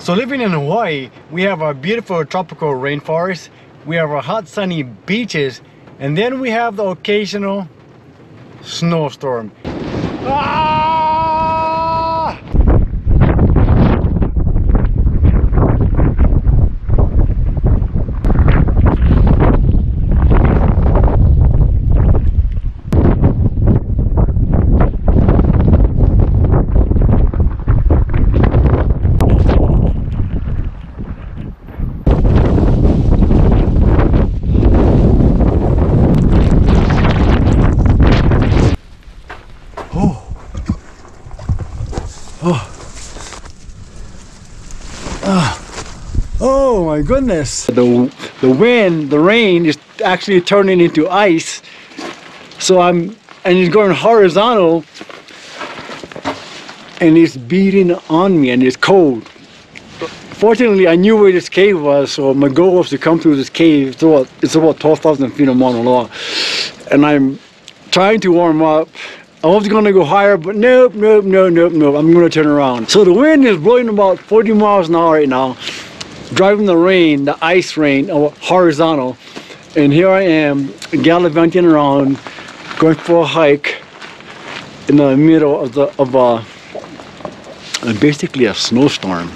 So living in Hawaii, we have a beautiful tropical rainforest, we have our hot sunny beaches, and then we have the occasional snowstorm. Ah! Oh my goodness. The wind, the rain is actually turning into ice. So and it's going horizontal and it's beating on me and it's cold. Fortunately, I knew where this cave was, so my goal was to come through this cave. It's about 12,000 feet of Mauna Loa. And I'm trying to warm up. I was going to go higher, but nope, I'm going to turn around. So the wind is blowing about 40 miles an hour right now, driving the rain, the ice rain, horizontal. And here I am, gallivanting around, going for a hike in the middle of basically a snowstorm.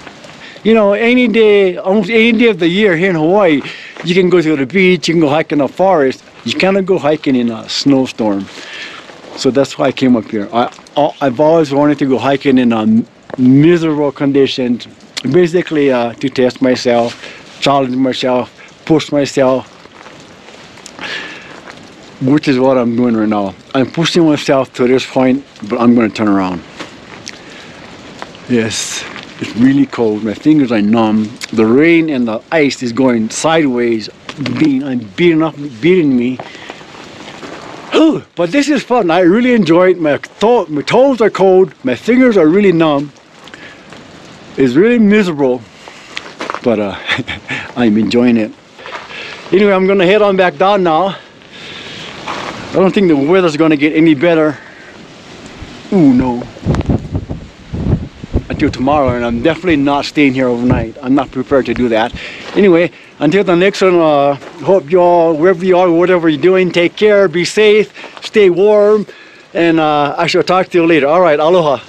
You know, any day, almost any day of the year here in Hawaii, you can go to the beach, you can go hike in the forest. You cannot go hiking in a snowstorm. So that's why I came up here. I've always wanted to go hiking in miserable conditions, basically to test myself, challenge myself, push myself, which is what I'm doing right now. I'm pushing myself to this point, but I'm going to turn around. Yes, it's really cold. My fingers are numb. The rain and the ice is going sideways, beating me. But this is fun. I really enjoy it. My toes are cold. My fingers are really numb. It's really miserable, but I'm enjoying it. Anyway, I'm gonna head on back down now. I don't think the weather's gonna get any better. Ooh, no. Until tomorrow, and I'm definitely not staying here overnight. I'm not prepared to do that. Anyway, until the next one, hope you all, wherever you are, whatever you're doing, take care, be safe, stay warm, and I shall talk to you later. All right, aloha.